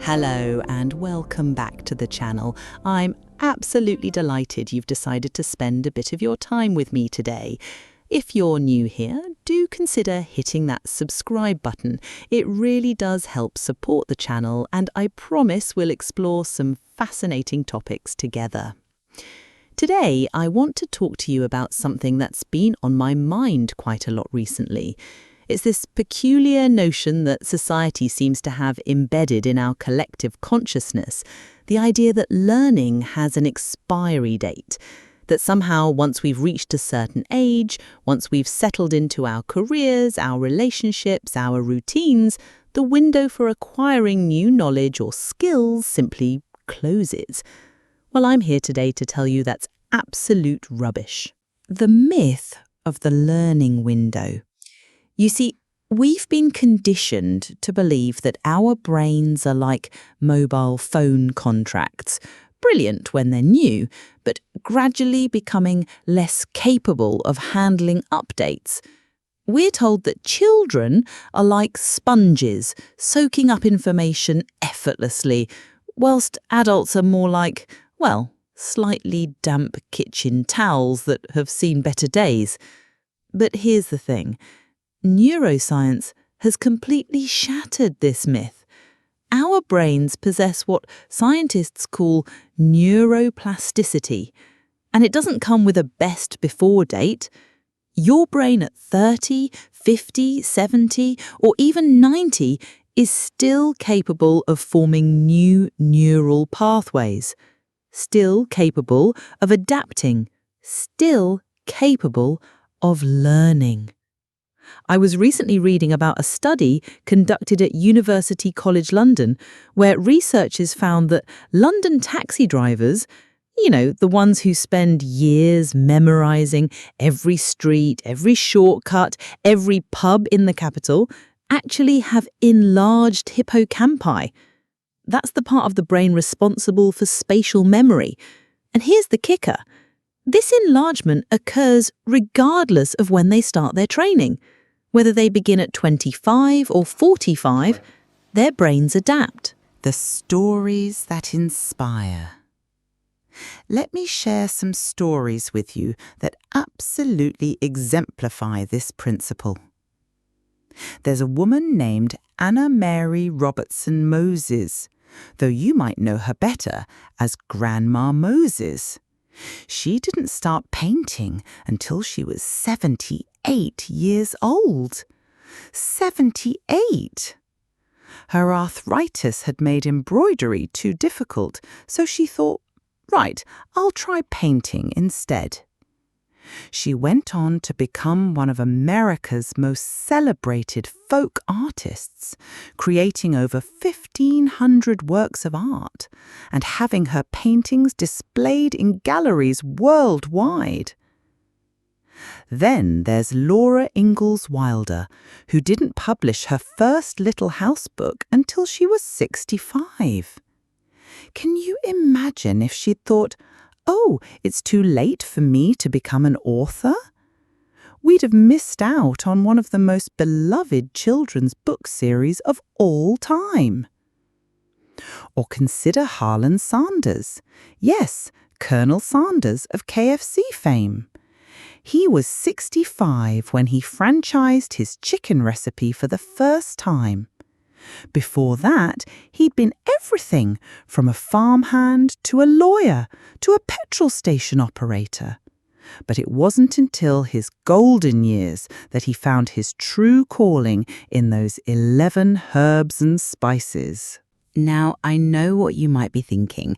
Hello and welcome back to the channel. I'm absolutely delighted you've decided to spend a bit of your time with me today. If you're new here, do consider hitting that subscribe button. It really does help support the channel, and I promise we'll explore some fascinating topics together. Today, I want to talk to you about something that's been on my mind quite a lot recently. It's this peculiar notion that society seems to have embedded in our collective consciousness, the idea that learning has an expiry date, that somehow once we've reached a certain age, once we've settled into our careers, our relationships, our routines, the window for acquiring new knowledge or skills simply closes. Well, I'm here today to tell you that's absolute rubbish. The myth of the learning window. You see, we've been conditioned to believe that our brains are like mobile phone contracts, brilliant when they're new, but gradually becoming less capable of handling updates. We're told that children are like sponges, soaking up information effortlessly, whilst adults are more like, well, slightly damp kitchen towels that have seen better days. But here's the thing. Neuroscience has completely shattered this myth. Our brains possess what scientists call neuroplasticity, and it doesn't come with a best before date. Your brain at 30, 50, 70, or even 90 is still capable of forming new neural pathways, still capable of adapting, still capable of learning. I was recently reading about a study conducted at University College London where researchers found that London taxi drivers, the ones who spend years memorizing every street, every shortcut, every pub in the capital, actually have enlarged hippocampi. That's the part of the brain responsible for spatial memory. And here's the kicker. This enlargement occurs regardless of when they start their training. Whether they begin at 25 or 45, their brains adapt. The stories that inspire. Let me share some stories with you that absolutely exemplify this principle. There's a woman named Anna Mary Robertson Moses, though you might know her better as Grandma Moses. She didn't start painting until she was 78 years old. 78! Her arthritis had made embroidery too difficult, so she thought, right, I'll try painting instead. She went on to become one of America's most celebrated folk artists, creating over 1,500 works of art and having her paintings displayed in galleries worldwide. Then there's Laura Ingalls Wilder, who didn't publish her first Little House book until she was 65. Can you imagine if she'd thought, oh, it's too late for me to become an author? We'd have missed out on one of the most beloved children's book series of all time. Or consider Harlan Sanders. Yes, Colonel Sanders of KFC fame. He was 65 when he franchised his chicken recipe for the first time. Before that, he'd been everything from a farmhand to a lawyer to a petrol station operator. But it wasn't until his golden years that he found his true calling in those 11 herbs and spices. Now, I know what you might be thinking.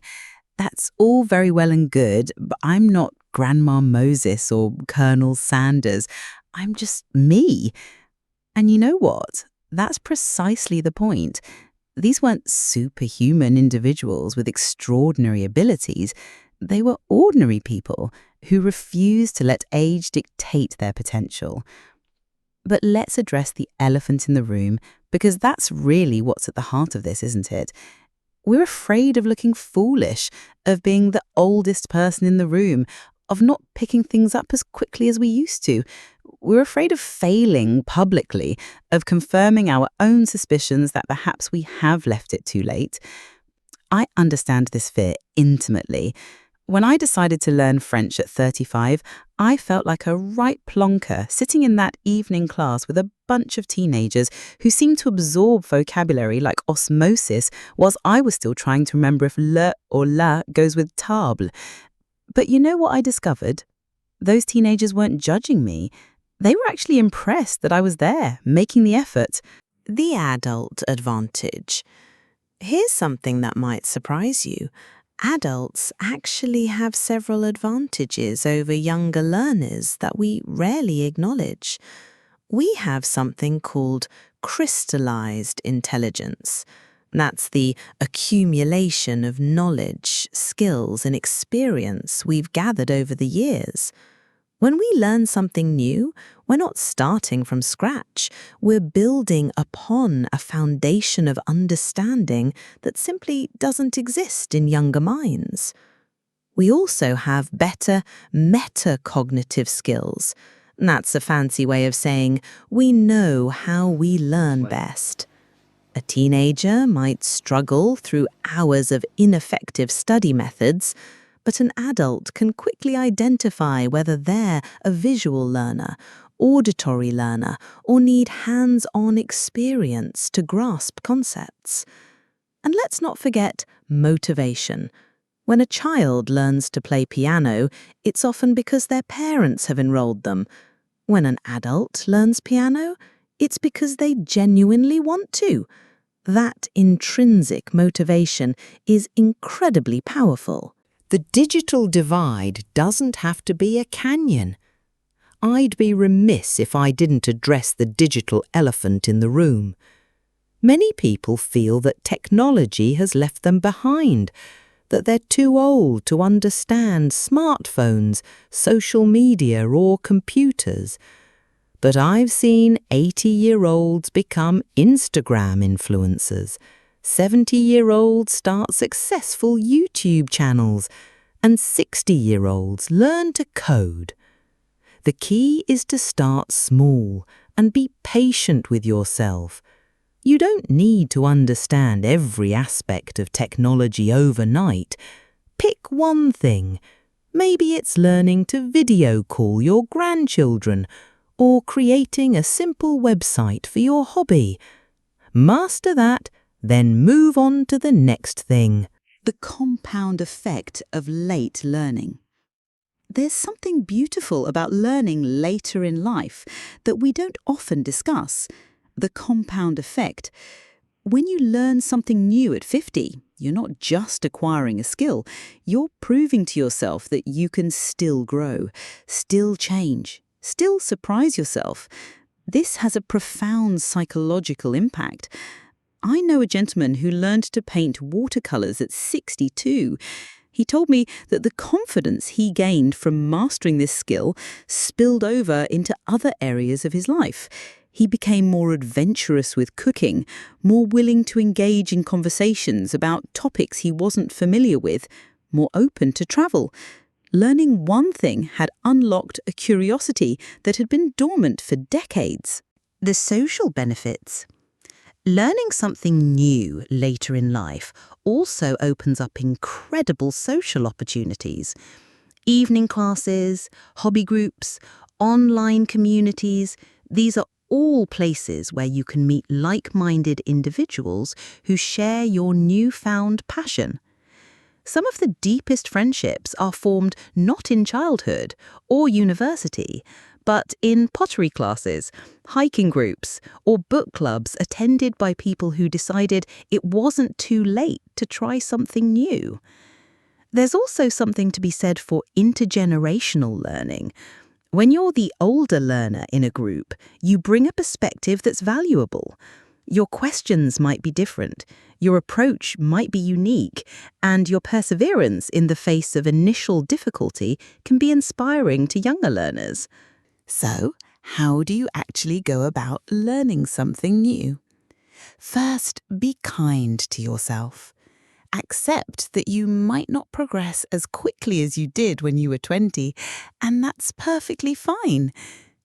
That's all very well and good, but I'm not Grandma Moses or Colonel Sanders. I'm just me. And you know what? That's precisely the point. These weren't superhuman individuals with extraordinary abilities. They were ordinary people who refused to let age dictate their potential. But let's address the elephant in the room, because that's really what's at the heart of this, isn't it? We're afraid of looking foolish, of being the oldest person in the room, of not picking things up as quickly as we used to. We're afraid of failing publicly, of confirming our own suspicions that perhaps we have left it too late. I understand this fear intimately. When I decided to learn French at 35, I felt like a right plonker sitting in that evening class with a bunch of teenagers who seemed to absorb vocabulary like osmosis, whilst I was still trying to remember if le or la goes with table. But you know what I discovered? Those teenagers weren't judging me. They were actually impressed that I was there, making the effort. The adult advantage. Here's something that might surprise you. Adults actually have several advantages over younger learners that we rarely acknowledge. We have something called crystallized intelligence. That's the accumulation of knowledge, skills, and experience we've gathered over the years. When we learn something new, we're not starting from scratch. We're building upon a foundation of understanding that simply doesn't exist in younger minds. We also have better metacognitive skills. That's a fancy way of saying we know how we learn best. A teenager might struggle through hours of ineffective study methods, but an adult can quickly identify whether they're a visual learner, auditory learner, or need hands-on experience to grasp concepts. And let's not forget motivation. When a child learns to play piano, it's often because their parents have enrolled them. When an adult learns piano, it's because they genuinely want to. That intrinsic motivation is incredibly powerful. The digital divide doesn't have to be a canyon. I'd be remiss if I didn't address the digital elephant in the room. Many people feel that technology has left them behind, that they're too old to understand smartphones, social media, or computers. But I've seen 80-year-olds become Instagram influencers. 70-year-olds start successful YouTube channels, and 60-year-olds learn to code. The key is to start small and be patient with yourself. You don't need to understand every aspect of technology overnight. Pick one thing. Maybe it's learning to video call your grandchildren or creating a simple website for your hobby. Master that, then move on to the next thing. The compound effect of late learning. There's something beautiful about learning later in life that we don't often discuss. The compound effect. When you learn something new at 50, you're not just acquiring a skill, you're proving to yourself that you can still grow, still change, still surprise yourself. This has a profound psychological impact. I know a gentleman who learned to paint watercolors at 62. He told me that the confidence he gained from mastering this skill spilled over into other areas of his life. He became more adventurous with cooking, more willing to engage in conversations about topics he wasn't familiar with, more open to travel. Learning one thing had unlocked a curiosity that had been dormant for decades. The social benefits. Learning something new later in life also opens up incredible social opportunities. Evening classes, hobby groups, online communities, these are all places where you can meet like-minded individuals who share your newfound passion. Some of the deepest friendships are formed not in childhood or university, but in pottery classes, hiking groups, or book clubs attended by people who decided it wasn't too late to try something new. There's also something to be said for intergenerational learning. When you're the older learner in a group, you bring a perspective that's valuable. Your questions might be different, your approach might be unique, and your perseverance in the face of initial difficulty can be inspiring to younger learners. So, how do you actually go about learning something new? First, be kind to yourself. Accept that you might not progress as quickly as you did when you were 20, and that's perfectly fine.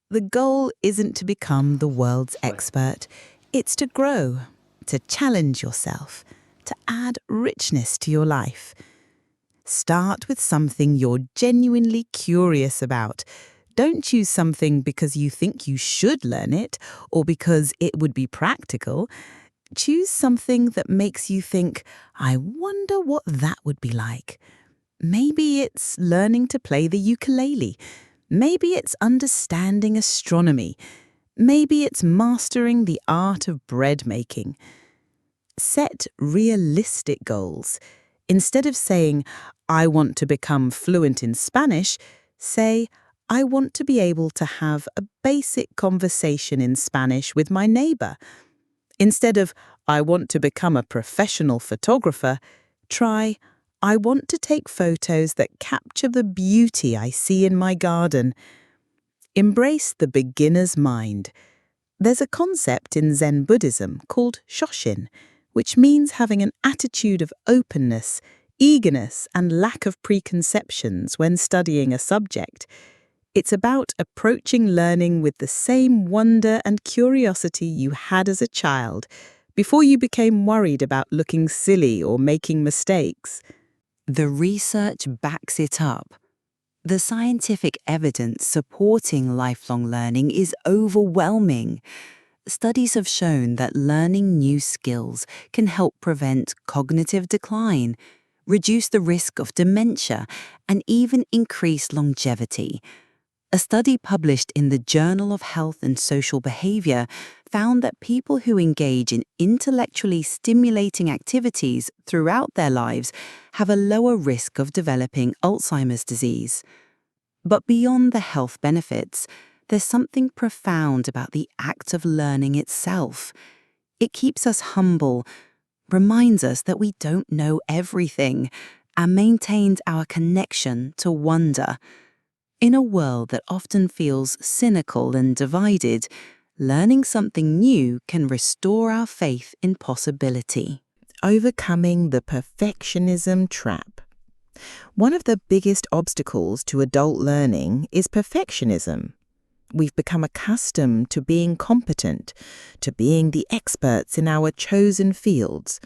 The goal isn't to become the world's expert. It's to grow, to challenge yourself, to add richness to your life. Start with something you're genuinely curious about. Don't choose something because you think you should learn it or because it would be practical. Choose something that makes you think, I wonder what that would be like. Maybe it's learning to play the ukulele. Maybe it's understanding astronomy. Maybe it's mastering the art of bread making. Set realistic goals. Instead of saying, I want to become fluent in Spanish, say, I want to be able to have a basic conversation in Spanish with my neighbor. Instead of, I want to become a professional photographer, try, I want to take photos that capture the beauty I see in my garden. Embrace the beginner's mind. There's a concept in Zen Buddhism called shoshin, which means having an attitude of openness, eagerness, and lack of preconceptions when studying a subject. It's about approaching learning with the same wonder and curiosity you had as a child, before you became worried about looking silly or making mistakes. The research backs it up. The scientific evidence supporting lifelong learning is overwhelming. Studies have shown that learning new skills can help prevent cognitive decline, reduce the risk of dementia, and even increase longevity. A study published in the Journal of Health and Social Behavior found that people who engage in intellectually stimulating activities throughout their lives have a lower risk of developing Alzheimer's disease. But beyond the health benefits, there's something profound about the act of learning itself. It keeps us humble, reminds us that we don't know everything, and maintains our connection to wonder. In a world that often feels cynical and divided, learning something new can restore our faith in possibility. Overcoming the perfectionism trap. One of the biggest obstacles to adult learning is perfectionism. We've become accustomed to being competent, to being the experts in our chosen fields.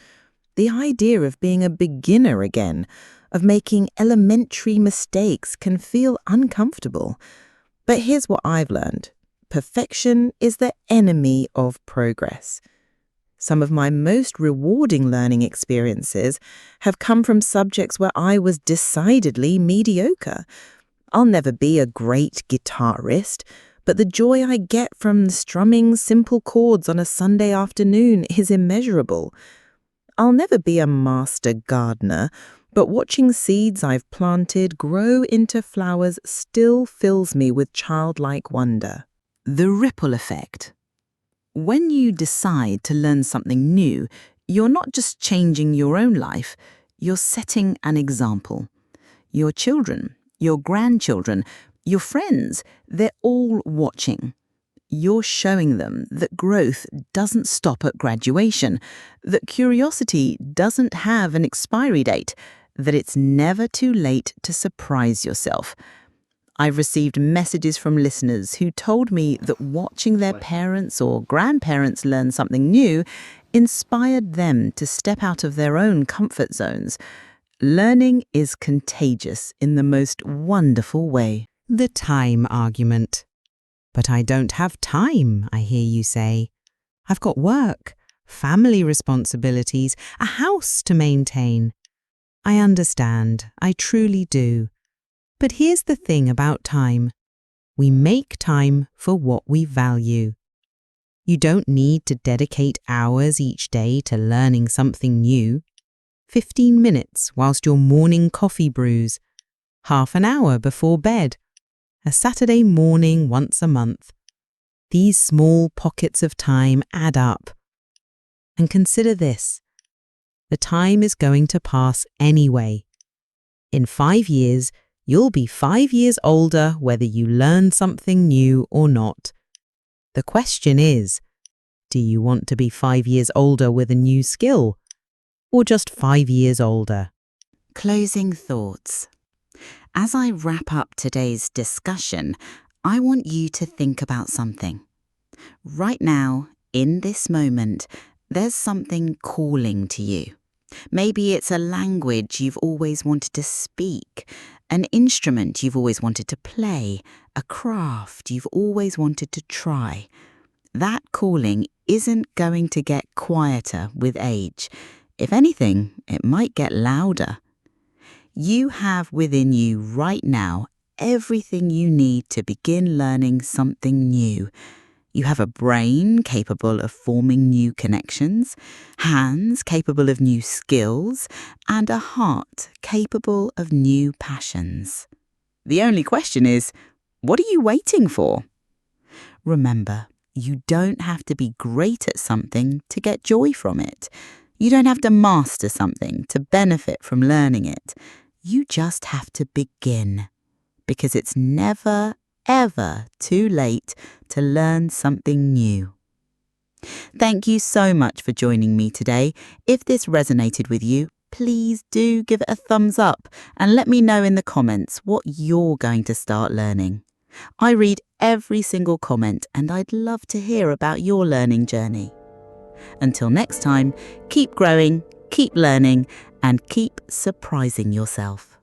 The idea of being a beginner again, of making elementary mistakes, can feel uncomfortable. But here's what I've learned. Perfection is the enemy of progress. Some of my most rewarding learning experiences have come from subjects where I was decidedly mediocre. I'll never be a great guitarist, but the joy I get from strumming simple chords on a Sunday afternoon is immeasurable. I'll never be a master gardener, but watching seeds I've planted grow into flowers still fills me with childlike wonder. The ripple effect. When you decide to learn something new, you're not just changing your own life, you're setting an example. Your children, your grandchildren, your friends, they're all watching. You're showing them that growth doesn't stop at graduation, that curiosity doesn't have an expiry date, that it's never too late to surprise yourself. I've received messages from listeners who told me that watching their parents or grandparents learn something new inspired them to step out of their own comfort zones. Learning is contagious in the most wonderful way. The time argument. But I don't have time, I hear you say. I've got work, family responsibilities, a house to maintain. I understand, I truly do. But here's the thing about time. We make time for what we value. You don't need to dedicate hours each day to learning something new. 15 minutes whilst your morning coffee brews. Half an hour before bed. A Saturday morning once a month. These small pockets of time add up. And consider this. The time is going to pass anyway. In 5 years, you'll be 5 years older whether you learn something new or not. The question is, do you want to be 5 years older with a new skill? or just 5 years older. Closing thoughts. As I wrap up today's discussion, I want you to think about something. Right now, in this moment, there's something calling to you. Maybe it's a language you've always wanted to speak, an instrument you've always wanted to play, a craft you've always wanted to try. That calling isn't going to get quieter with age. If anything, it might get louder. You have within you right now everything you need to begin learning something new. You have a brain capable of forming new connections, hands capable of new skills, and a heart capable of new passions. The only question is, what are you waiting for? Remember, you don't have to be great at something to get joy from it. You don't have to master something to benefit from learning it. You just have to begin, because it's never, ever too late to learn something new. Thank you so much for joining me today. If this resonated with you, please do give it a thumbs up and let me know in the comments what you're going to start learning. I read every single comment and I'd love to hear about your learning journey. Until next time, keep growing, keep learning, and keep surprising yourself.